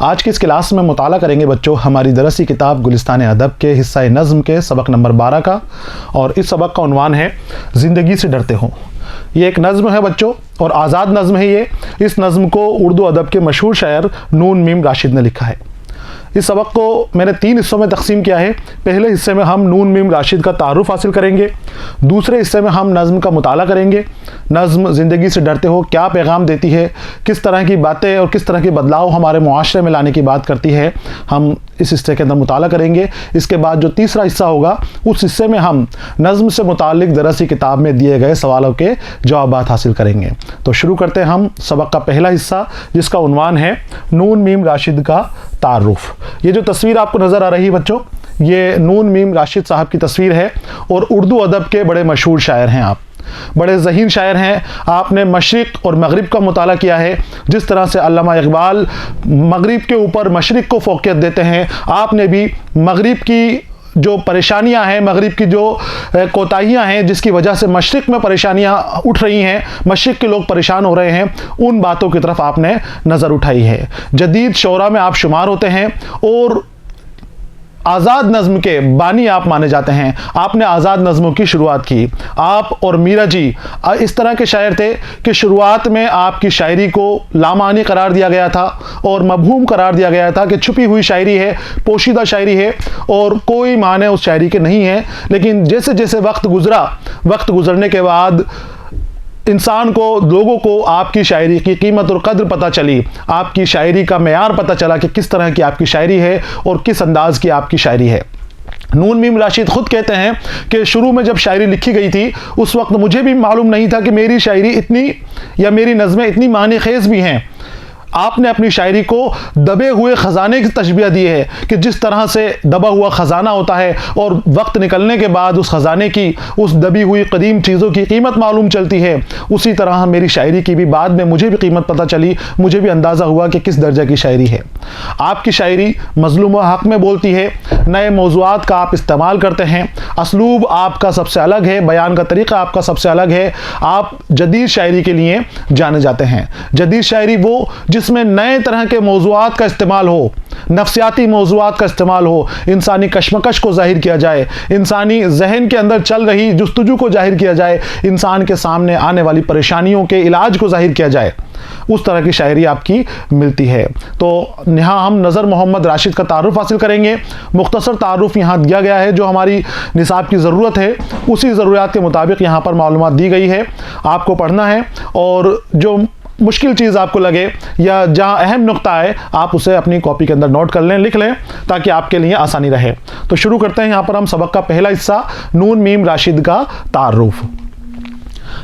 आज की इस क्लास में मुताला करेंगे बच्चों हमारी दरसी किताब गुलिस्तान अदब के हिस्सा नज़्म के सबक नंबर 12 का। और इस सबक का उन्वान है ज़िंदगी से डरते हो। ये एक नज़्म है बच्चों और आज़ाद नज़्म है ये। इस नज़्म को उर्दू अदब के मशहूर शायर नून मीम राशिद ने लिखा है। इस सबक को मैंने 3 हिस्सों में तकसीम किया है। पहले हिस्से में हम नून मीम राशिद का तारुफ हासिल करेंगे। दूसरे हिस्से में हम नज़्म का मुताला करेंगे। नज़्म ज़िंदगी से डरते हो क्या पैगाम देती है, किस तरह की बातें और किस तरह के बदलाव हमारे मुआशरे में लाने की बात करती है, हम इस हिस्से के अंदर मुताला करेंगे। इसके बाद जो तीसरा हिस्सा होगा उस हिस्से में हम नज़्म से मुतालिक दरसी किताब में दिए गए सवालों के जवाबात हासिल करेंगे। तो शुरू करते हैं हम सबक का पहला हिस्सा जिसका उन्वान है नून मीम राशिद का तारुफ। ये जो तस्वीर आपको नज़र आ रही है बच्चों, ये नून मीम राशिद साहब की तस्वीर है और उर्दू अदब के बड़े मशहूर शायर हैं। आप बड़े ज़हीन शायर हैं। आपने मशरिक़ और मगरिब का मुताला किया है। जिस तरह से अल्लामा इकबाल मगरिब के ऊपर मशरिक़ को फ़ौक़ियत देते हैं, आपने भी मगरिब की जो परेशानियां हैं, मगरिब की जो कोताहियां हैं जिसकी वजह से मशरिक़ में परेशानियां उठ रही हैं, मशरिक़ के लोग परेशान हो रहे हैं, उन बातों की तरफ आपने नज़र उठाई है। जदीद शोरा में आप शुमार होते हैं और आज़ाद नज़्म के बानी आप माने जाते हैं। आपने आज़ाद नज़्मों की शुरुआत की। आप और मीरा जी इस तरह के शायर थे कि शुरुआत में आपकी शायरी को लामानी करार दिया गया था और मबहूम करार दिया गया था कि छुपी हुई शायरी है, पोशीदा शायरी है और कोई माने उस शायरी के नहीं है। लेकिन जैसे जैसे वक्त गुजरा, वक्त गुजरने के बाद इंसान को, लोगों को आपकी शायरी की कीमत और कद्र पता चली, आपकी शायरी का मेयार पता चला कि किस तरह की आपकी शायरी है और किस अंदाज की आपकी शायरी है। नून मीम राशिद खुद कहते हैं कि शुरू में जब शायरी लिखी गई थी उस वक्त मुझे भी मालूम नहीं था कि मेरी शायरी इतनी या मेरी नज़में इतनी मानी खेज भी हैं। आपने अपनी शायरी को दबे हुए ख़जाने की तशबीह दी है कि जिस तरह से दबा हुआ ख़जाना होता है और वक्त निकलने के बाद उस ख़जाने की, उस दबी हुई कदीम चीज़ों की कीमत मालूम चलती है, उसी तरह मेरी शायरी की भी बाद में मुझे भी कीमत पता चली, मुझे भी अंदाज़ा हुआ कि किस दर्जा की शायरी है। आपकी शायरी मज़लूम हक़ में बोलती है, नए मौज़ूआत का आप इस्तेमाल करते हैं, असलूब आपका सबसे अलग है, बयान का तरीक़ा आपका सबसे अलग है। आप जदीद शायरी के लिए जाने जाते हैं। जदीद शायरी वो जिसमें नए तरह के मौज़ूआत का इस्तेमाल हो, नफ्सियाती मौज़ूआत का इस्तेमाल हो, इंसानी कश्मकश को ज़ाहिर किया जाए, इंसानी जहन के अंदर चल रही जुस्तजू को ज़ाहिर किया जाए, इंसान के सामने आने वाली परेशानियों के इलाज को ज़ाहिर किया जाए, उस तरह की शायरी आपकी मिलती है। तो यहाँ हम नज़र मोहम्मद राशिद का तारुफ हासिल करेंगे। मुख्तसर तारुफ यहाँ दिया गया है, जो हमारी निसाब की ज़रूरत है उसी ज़रूरियात के मुताबिक यहाँ पर मालूमात दी गई है, आपको पढ़ना है और जो मुश्किल चीज़ आपको लगे या जहाँ अहम नुक्ता है आप उसे अपनी कॉपी के अंदर नोट कर लें, लिख लें ताकि आपके लिए आसानी रहे। तो शुरू करते हैं यहाँ पर हम सबक का पहला हिस्सा नून मीम राशिद का तारुफ।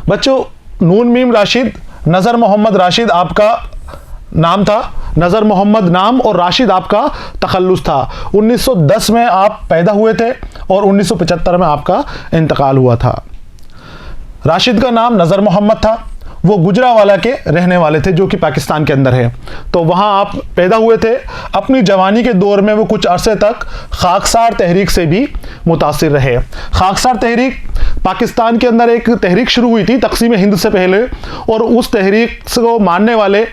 बच्चों, नून मीम राशिद, नज़र मोहम्मद राशिद आपका नाम था। नज़र मोहम्मद नाम और राशिद आपका तखल्लुस था। 1910 में आप पैदा हुए थे और 1975 में आपका इंतकाल हुआ था। राशिद का नाम नज़र मोहम्मद था। वो गुजरावाला के रहने वाले थे जो कि पाकिस्तान के अंदर है। तो वहाँ आप पैदा हुए थे। अपनी जवानी के दौर में वो कुछ अरसे तक खाकसार तहरीक से भी मुतासिर रहे। खाकसार तहरीक पाकिस्तान के अंदर एक तहरीक शुरू हुई थी तक़सीम हिंद से पहले, और उस तहरीक को मानने वाले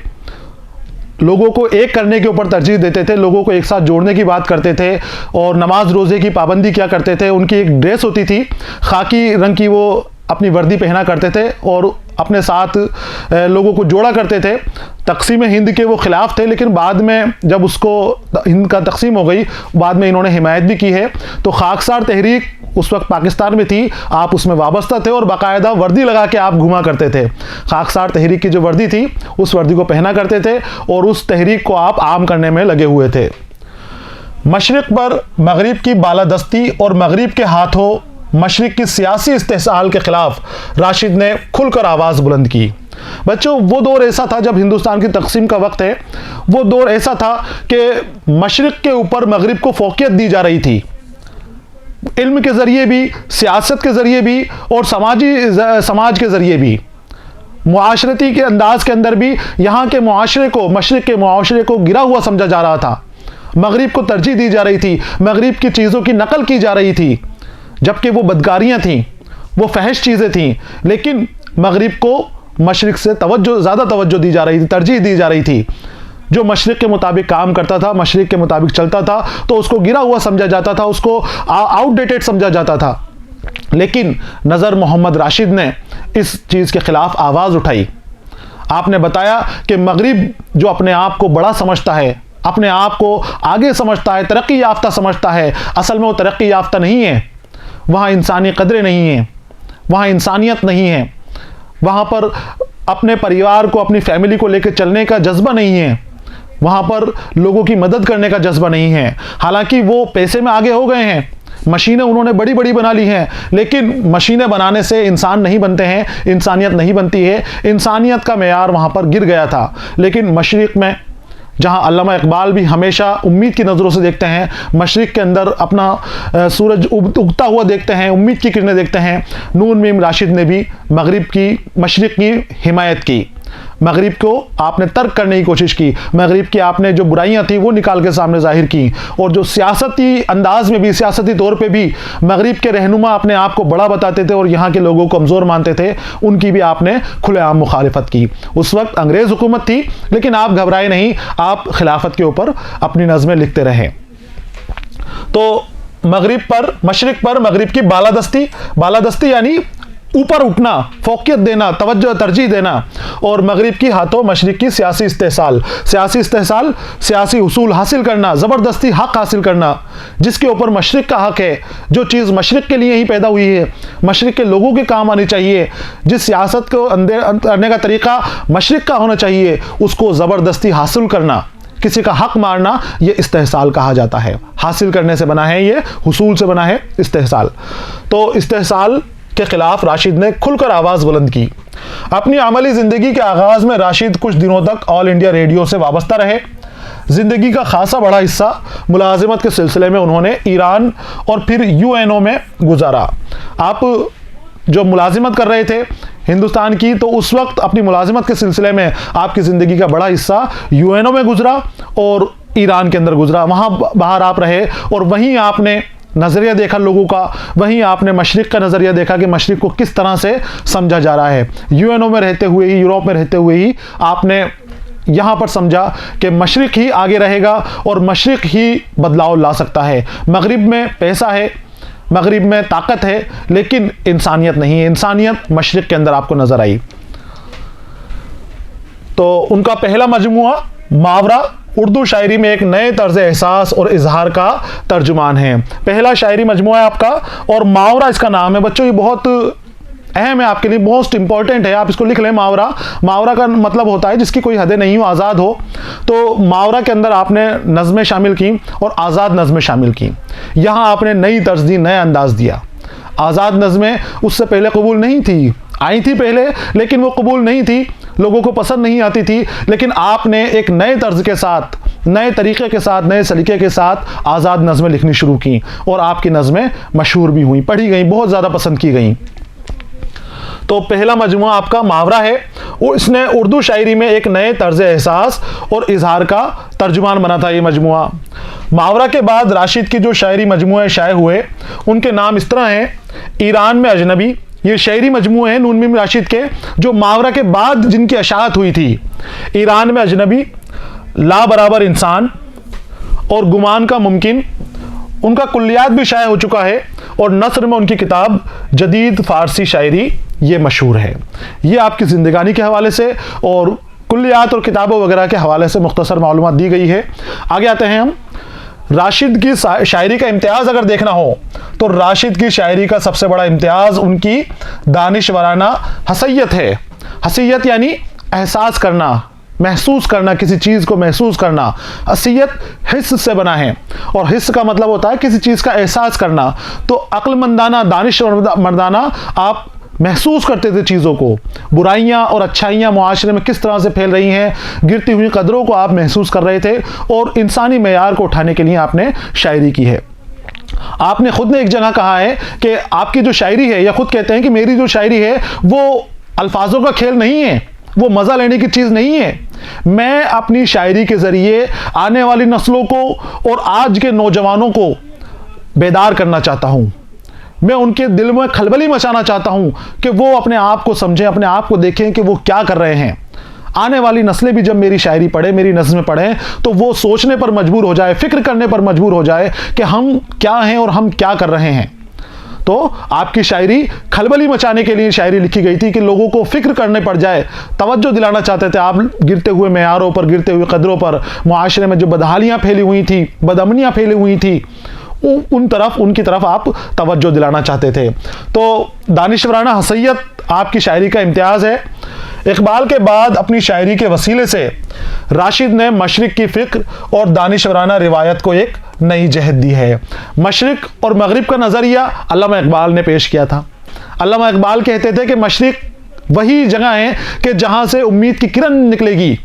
लोगों को एक करने के ऊपर तरजीह देते थे, लोगों को एक साथ जोड़ने की बात करते थे और नमाज रोज़े की पाबंदी किया करते थे। उनकी एक ड्रेस होती थी खाकी रंग की, वो अपनी वर्दी पहना करते थे और अपने साथ लोगों को जोड़ा करते थे। तक़सीम हिंद के वो ख़िलाफ़ थे, लेकिन बाद में जब उसको हिंद का तक़सीम हो गई, बाद में इन्होंने हिमायत भी की है। तो खाकसार तहरीक उस वक्त पाकिस्तान में थी, आप उसमें वाबस्ता थे और बाकायदा वर्दी लगा के आप घुमा करते थे। खाकसार तहरीक की जो वर्दी थी उस वर्दी को पहना करते थे और उस तहरीक को आप आम करने में लगे हुए थे। मशरिक़ पर मगरिब की बालादस्ती और मगरिब के हाथों मशरिक़ की सियासी इस्तेहसाल के ख़िलाफ़ राशिद ने खुलकर आवाज़ बुलंद की। बच्चों, वो दौर ऐसा था जब हिंदुस्तान की तक़सीम का वक्त है, वो दौर ऐसा था कि मशरिक़ के ऊपर मगरिब को फ़ौक़ियत दी जा रही थी, इल्म के ज़रिए भी, सियासत के ज़रिए भी और समाज के ज़रिए भी, मुआशरती के अंदाज के अंदर भी यहाँ के मुआशरे को, मशरिक़ के मुआशरे को गिरा हुआ समझा जा रहा था। मगरिब को तरजीह दी जा रही थी, मगरिब की चीज़ों की नकल की जा रही थी, जबकि वो बदकारियाँ थीं, वो फहश चीज़ें थीं, लेकिन मगरिब को मशरिक़ से ज़्यादा तवज्जो दी जा रही थी, तरजीह दी जा रही थी। जो मशरिक के मुताबिक काम करता था, मशरिक के मुताबिक चलता था, तो उसको गिरा हुआ समझा जाता था, उसको आउटडेटेड समझा जाता था। लेकिन नज़र मोहम्मद राशिद ने इस चीज़ के ख़िलाफ़ आवाज़ उठाई। आपने बताया कि मगरिब जो अपने आप को बड़ा समझता है, अपने आप को आगे समझता है, तरक्की याफ्ता समझता है, असल में वो तरक्की याफ्ता नहीं है। वहाँ इंसानी कदरें नहीं हैं, वहाँ इंसानियत नहीं है, वहाँ पर अपने परिवार को, अपनी फैमिली को लेकर चलने का जज्बा नहीं है, वहाँ पर लोगों की मदद करने का जज्बा नहीं है। हालांकि वो पैसे में आगे हो गए हैं, मशीनें उन्होंने बड़ी बड़ी बना ली हैं, लेकिन मशीनें बनाने से इंसान नहीं बनते हैं, इंसानियत नहीं बनती है। इंसानियत का मेयार वहाँ पर गिर गया था। लेकिन मशरिक़ में, जहाँ अल्लामा इकबाल भी हमेशा उम्मीद की नज़रों से देखते हैं, मशरिक़ के अंदर अपना सूरज उगता हुआ देखते हैं, उम्मीद की किरणें देखते हैं, नून मीम राशिद ने भी मगरिब की, मशरिक़ की हिमायत की। मगरिब को आपने तर्क करने की कोशिश की, मगरिब की आपने जो बुराइयां थी वो निकाल के सामने जाहिर की, और जो सियासती अंदाज में भी, सियासती तौर पे भी मगरिब के रहनुमा अपने आप को बड़ा बताते थे और यहाँ के लोगों को कमज़ोर मानते थे, उनकी भी आपने खुलेआम मुखालिफत की। उस वक्त अंग्रेज़ हुकूमत थी, लेकिन आप घबराए नहीं, आप खिलाफत के ऊपर अपनी नज़में लिखते रहे। तो मगरिब पर, मशरिक पर मगरिब की बालादस्ती यानी ऊपर उठना, फोकियत देना, तवज्जो तरजीह देना, और मगरिब की हाथों मशरिक की सियासी इस्तेहसाल, सियासी उसूल हासिल करना, ज़बरदस्ती हक हासिल करना, जिसके ऊपर मशरिक का हक है, जो चीज़ मशरिक के लिए ही पैदा हुई है, मशरिक के लोगों के काम आनी चाहिए, जिस सियासत को करने का तरीका मशरिक का होना चाहिए, उसको ज़बरदस्ती हासिल करना, किसी का हक मारना, ये इस्तेहसाल कहा जाता है। हासिल करने से बना है, ये हुसूल से बना है इस्तेहसाल। तो इस्तेहसाल के खिलाफ राशिद ने खुलकर आवाज़ बुलंद की। अपनी अमली ज़िंदगी के आगाज़ में राशिद कुछ दिनों तक ऑल इंडिया रेडियो से वाबस्ता रहे। ज़िंदगी का खासा बड़ा हिस्सा मुलाजिमत के सिलसिले में उन्होंने ईरान और फिर UNO में गुजारा। आप जो मुलाजिमत कर रहे थे हिंदुस्तान की, तो उस वक्त अपनी मुलाजिमत के सिलसिले में आपकी ज़िंदगी का बड़ा हिस्सा UNO में गुजरा और ईरान के अंदर गुजरा। वहाँ बाहर आप रहे और वहीं आपने नज़रिया देखा लोगों का, वहीं आपने मशरिक़ का नज़रिया देखा कि मशरिक़ को किस तरह से समझा जा रहा है। UNO में रहते हुए ही, यूरोप में रहते हुए ही आपने यहाँ पर समझा कि मशरिक़ ही आगे रहेगा और मशरिक़ ही बदलाव ला सकता है। मगरिब में पैसा है, मगरिब में ताकत है, लेकिन इंसानियत नहीं है। इंसानियत मशरिक़ के अंदर आपको नज़र आई। तो उनका पहला मजमुआ मावरा उर्दू शायरी में एक नए तर्ज एहसास और इजहार का तर्जुमान है। पहला शायरी मजमुआ है आपका, और मावरा इसका नाम है। बच्चों ये बहुत अहम है आपके लिए, मोस्ट इंपॉर्टेंट है, आप इसको लिख लें। मावरा का मतलब होता है जिसकी कोई हदें नहीं हो, आज़ाद हो। तो मावरा के अंदर आपने नज़में शामिल की और आज़ाद नज़में शामिल की। यहाँ आपने नई तर्ज दी, नया अंदाज दिया। आज़ाद नज़में उससे पहले कबूल नहीं थी, आई थी पहले, लेकिन वो कबूल नहीं थी, लोगों को पसंद नहीं आती थी। लेकिन आपने एक नए तर्ज के साथ, नए तरीके के साथ, नए सलीके के साथ आज़ाद नज़में लिखनी शुरू की और आपकी नज़में मशहूर भी हुई, पढ़ी गई, बहुत ज़्यादा पसंद की गई। तो पहला मजमुआ आपका मावरा है, और इसने उर्दू शायरी में एक नए तर्ज एहसास और इजहार का तर्जुमान बना था ये मजमुआ। मावरा के बाद राशिद की जो शायरी मजमुए शाये हुए, उनके नाम इस तरह हैं। ईरान में अजनबी, ये शायरी मजमुए हैं नून मीम राशिद के, जो मावरा के बाद जिनकी अशाअत हुई थी। ईरान में अजनबी, ला बराबर इंसान और गुमान का मुमकिन, उनका कुल्लियात भी शाये हो चुका है, और नस्र में उनकी किताब जदीद फ़ारसी शायरी ये मशहूर है। ये आपकी ज़िंदगानी के हवाले से और कुल्लियात और किताबों वगैरह के हवाले से मुख्तसर मालूमात दी गई है। आगे आते हैं हम। राशिद की शायरी का इम्तियाज़ अगर देखना हो तो राशिद की शायरी का सबसे बड़ा इम्तियाज़ उनकी दानिशवराना हसैयत है। हसैयत यानी एहसास करना, महसूस करना, किसी चीज़ को महसूस करना। हसीयत हिस्स से बना है, और हिस्स का मतलब होता है किसी चीज़ का एहसास करना। तो अक्लमंदाना, दानिशमर्दाना आप महसूस करते थे चीज़ों को। बुराइयां और अच्छाइयां मुआशरे में किस तरह से फैल रही हैं, गिरती हुई कदरों को आप महसूस कर रहे थे, और इंसानी मेयार को उठाने के लिए आपने शायरी की है। आपने खुद ने एक जगह कहा है कि आपकी जो शायरी है, या खुद कहते हैं कि मेरी जो शायरी है वो अल्फाजों का खेल नहीं है, वो मज़ा लेने की चीज़ नहीं है। मैं अपनी शायरी के ज़रिए आने वाली नस्लों को और आज के नौजवानों को बेदार करना चाहता हूँ। मैं उनके दिल में खलबली मचाना चाहता हूँ कि वो अपने आप को समझें, अपने आप को देखें कि वो क्या कर रहे हैं। आने वाली नस्लें भी जब मेरी शायरी पढ़े, मेरी नज़्में पढ़ें, तो वो सोचने पर मजबूर हो जाए, फिक्र करने पर मजबूर हो जाए कि हम क्या हैं और हम क्या कर रहे हैं। तो आपकी शायरी खलबली मचाने के लिए शायरी लिखी गई थी कि लोगों को फिक्र करने पड़ जाए, तवज्जो दिलाना चाहते थे आप गिरते हुए मेयारों पर, गिरते हुए कदरों पर, मुआशरे में जो बदहालियाँ फैली हुई थी, बदअमनियाँ फैली हुई थी, उनकी तरफ आप तवज्जो दिलाना चाहते थे। तो दानिशवराना हसैयत आपकी शायरी का इम्तियाज़ है। इकबाल के बाद अपनी शायरी के वसीले से राशिद ने मशरिक की फ़िक्र और दानिशवराना रिवायत को एक नई जहत दी है। मशरिक और मगरिब का नज़रिया अल्लामा इकबाल ने पेश किया था। अल्लामा इकबाल कहते थे कि मशरिक वही जगह है कि जहाँ से उम्मीद की किरण निकलेगी।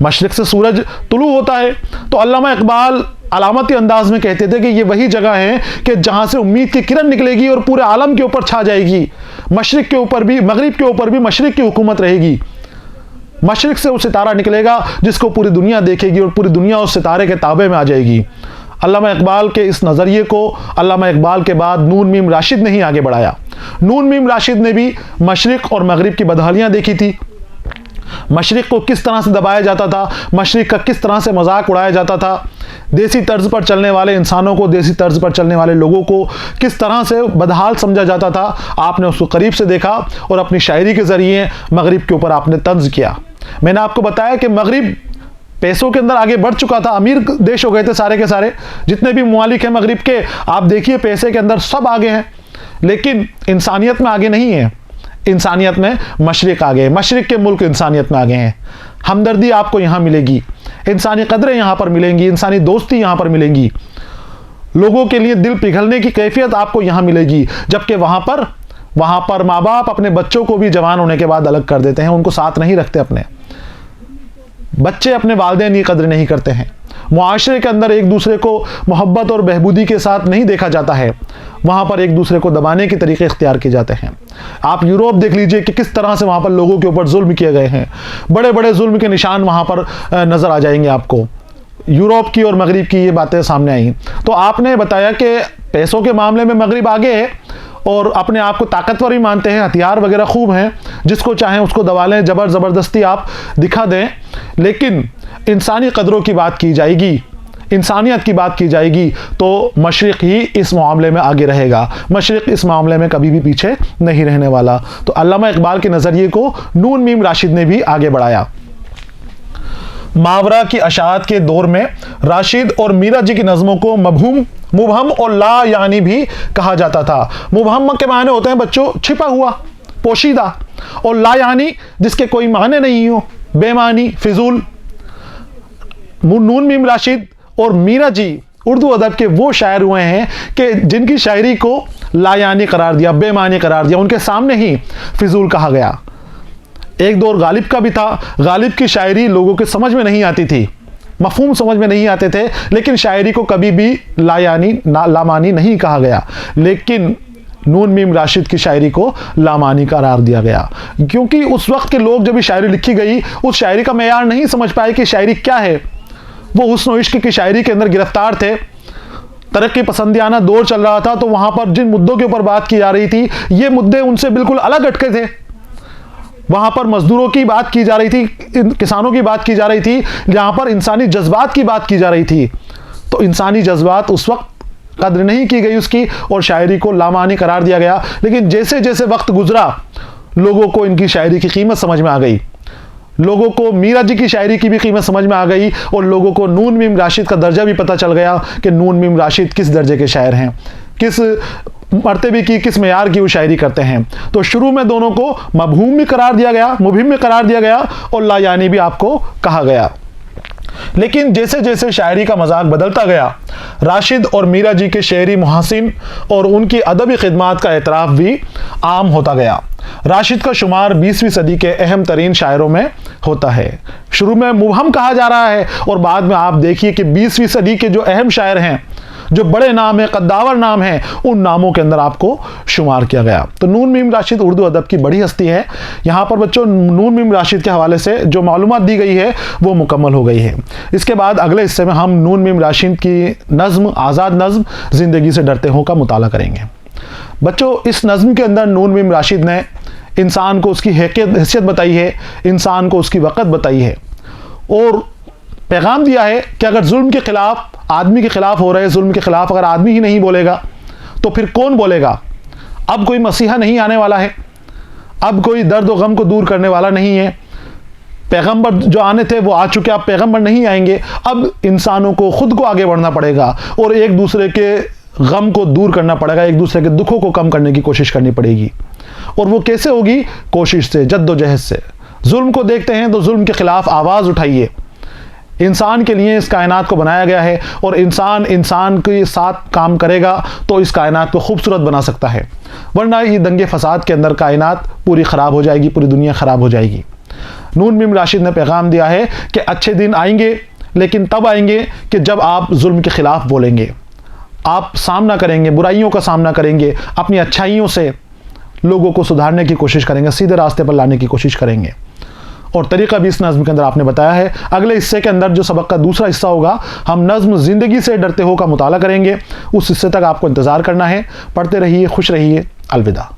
मशरिक से सूरज तुलू होता है, तो अल्लामा इकबाल अलामती अंदाज में कहते थे कि ये वही जगह है कि जहाँ से उम्मीद की किरण निकलेगी और पूरे आलम के ऊपर छा जाएगी। मशरिक के ऊपर भी, मगरिब के ऊपर भी मशरिक की हुकूमत रहेगी। मशरिक से वो सितारा निकलेगा जिसको पूरी दुनिया देखेगी और पूरी दुनिया उस सितारे के ताबे में आ जाएगी। अल्लामा इकबाल के इस नज़रिए को अल्लामा इकबाल के बाद नून मीम राशिद ने ही आगे बढ़ाया। नून मीम राशिद ने भी मशरिक और मगरिब की बदहालियाँ देखी थी। मशरिक को किस तरह से दबाया जाता था, मशरिक का किस तरह से मजाक उड़ाया जाता था, देसी तर्ज पर चलने वाले इंसानों को, देसी तर्ज पर चलने वाले लोगों को किस तरह से बदहाल समझा जाता था। आपने उसको करीब से देखा और अपनी शायरी के ज़रिए मगरिब के ऊपर आपने तंज किया। मैंने आपको बताया कि मगरिब पैसों के अंदर आगे बढ़ चुका था, अमीर देश हो गए थे सारे के सारे, जितने भी मुमालिक हैं मगरिब के, आप देखिए पैसे के अंदर सब आगे हैं, लेकिन इंसानियत में आगे नहीं है। इंसानियत में मशरिक आ गए, मशरिक के मुल्क इंसानियत में आ गए हैं। हमदर्दी आपको यहाँ मिलेगी, इंसानी कदरें यहाँ पर मिलेंगी, इंसानी दोस्ती यहाँ पर मिलेंगी, लोगों के लिए दिल पिघलने की कैफियत आपको यहाँ मिलेगी। जबकि वहाँ पर माँ बाप अपने बच्चों को भी जवान होने के बाद अलग कर देते हैं, उनको साथ नहीं रखते। अपने बच्चे अपने वालिदैन की कदर नहीं करते हैं। मुआशरे के अंदर एक दूसरे को मोहब्बत और बहबूदी के साथ नहीं देखा जाता है, वहाँ पर एक दूसरे को दबाने के तरीके इख्तियार किए जाते हैं। आप यूरोप देख लीजिए कि किस तरह से वहाँ पर लोगों के ऊपर जुल्म किए गए हैं। बड़े बड़े जुल्म के निशान वहाँ पर नज़र आ जाएंगे आपको। यूरोप की और मगरिब की ये बातें सामने आई। तो आपने बताया कि पैसों के मामले में मगरिब आगे है और अपने आप को ताकतवर ही मानते हैं, हथियार वगैरह खूब हैं, जिसको चाहें उसको दबा लें, ज़बरदस्ती आप दिखा दें। लेकिन इंसानी कदरों की बात की जाएगी, इंसानियत की बात की जाएगी, तो मशरिक ही इस मामले में आगे रहेगा। मशरिक इस मामले में कभी भी पीछे नहीं रहने वाला। तो अल्लामा इकबाल के नज़रिए को नून मीम राशिद ने भी आगे बढ़ाया। मावरा की अशात के दौर में राशिद और मीरा जी की नज़मों को मुबहम और ला यानी भी कहा जाता था। मुबहम के माने होते हैं बच्चों छिपा हुआ, पोशीदा, और ला यानी जिसके कोई माने नहीं हो, बेमानी, फिजूल। नून मीम राशिद और मीरा जी उर्दू अदब के वो शायर हुए हैं कि जिनकी शायरी को लायानी करार दिया, बेमानी करार दिया, उनके सामने ही फिजूल कहा गया। एक दौर गालिब का भी था। गालिब की शायरी लोगों के समझ में नहीं आती थी, मफहूम समझ में नहीं आते थे, लेकिन शायरी को कभी भी लामानी नहीं कहा गया। लेकिन नून मीम राशिद की शायरी को लामानी करार दिया गया, क्योंकि उस वक्त के लोग जब शायरी लिखी गई उस शायरी का मेयार नहीं समझ पाए कि शायरी क्या है। वो हुस्न इश्क की शायरी के अंदर गिरफ्तार थे। तरक्की पसंदियाना दौर चल रहा था, तो वहाँ पर जिन मुद्दों के ऊपर बात की जा रही थी, ये मुद्दे उनसे बिल्कुल अलग हटके थे। वहाँ पर मजदूरों की बात की जा रही थी, किसानों की बात की जा रही थी, जहाँ पर इंसानी जज्बात की बात की जा रही थी। तो इंसानी जज्बात उस वक्त कद्र नहीं की गई उसकी, और शायरी को लामानी करार दिया गया। लेकिन जैसे जैसे वक्त गुजरा, लोगों को इनकी शायरी की कीमत समझ में आ गई, लोगों को मीरा जी की शायरी की भी कीमत समझ में आ गई, और लोगों को नून मीम राशिद का दर्जा भी पता चल गया कि नून मीम राशिद किस दर्जे के शायर हैं, किस मर्तबे की, किस मेयार की वो शायरी करते हैं। तो शुरू में दोनों को मबहूम में करार दिया गया, मुबहिम में करार दिया गया, और ला यानी भी आपको कहा गया। लेकिन जैसे जैसे शायरी का मजाक बदलता गया, राशिद और मीरा जी के शेरी मुहसिन और उनकी अदबी खिदमात का एतराफ़ भी आम होता गया। राशिद का शुमार 20वीं सदी के अहम तरीन शायरों में होता है। शुरू में मुबहम कहा जा रहा है, और बाद में आप देखिए कि 20वीं सदी के जो अहम शायर हैं, जो बड़े नाम हैं, कद्दावर नाम हैं, उन नामों के अंदर आपको शुमार किया गया। तो नून मीम राशिद उर्दू अदब की बड़ी हस्ती है। यहाँ पर बच्चों नून मीम राशिद के हवाले से जो मालूमात दी गई है वो मुकम्मल हो गई है। इसके बाद अगले हिस्से में हम नून मीम राशिद की नज़्म, आज़ाद नज़्म ज़िंदगी से डरते हो का मुताला करेंगे। बच्चों इस नज़्म के अंदर नून मीम राशिद ने इंसान को उसकी हैसियत बताई है, इंसान को उसकी वक़्त बताई है और पैगाम दिया है कि अगर जुल्म के ख़िलाफ़, आदमी के ख़िलाफ़ हो रहे जुल्म के ख़िलाफ़ अगर आदमी ही नहीं बोलेगा तो फिर कौन बोलेगा। अब कोई मसीहा नहीं आने वाला है, अब कोई दर्द व गम को दूर करने वाला नहीं है। पैगंबर जो आने थे वो आ चुके, अब पैगंबर नहीं आएंगे। अब इंसानों को खुद को आगे बढ़ना पड़ेगा और एक दूसरे के गम को दूर करना पड़ेगा, एक दूसरे के दुखों को कम करने की कोशिश करनी पड़ेगी। और वो कैसे होगी? कोशिश से, जद्दोजहद से। जुल्म को देखते हैं तो जुल्म के ख़िलाफ़ आवाज़ उठाइए। इंसान के लिए इस कायनात को बनाया गया है और इंसान के साथ काम करेगा तो इस कायनात को खूबसूरत बना सकता है, वरना ये दंगे फसाद के अंदर कायनात पूरी ख़राब हो जाएगी, पूरी दुनिया ख़राब हो जाएगी। नून मीम राशिद ने पैगाम दिया है कि अच्छे दिन आएंगे, लेकिन तब आएंगे कि जब आप जुल्म के ख़िलाफ़ बोलेंगे, आप सामना करेंगे, बुराइयों का सामना करेंगे, अपनी अच्छाइयों से लोगों को सुधारने की कोशिश करेंगे, सीधे रास्ते पर लाने की कोशिश करेंगे। और तरीक़ा भी इस नज़्म के अंदर आपने बताया है। अगले हिस्से के अंदर जो सबक का दूसरा हिस्सा होगा, हम नज़्म ज़िंदगी से डरते हो का मुताला करेंगे। उस हिस्से तक आपको इंतज़ार करना है। पढ़ते रहिए, खुश रहिए। अलविदा।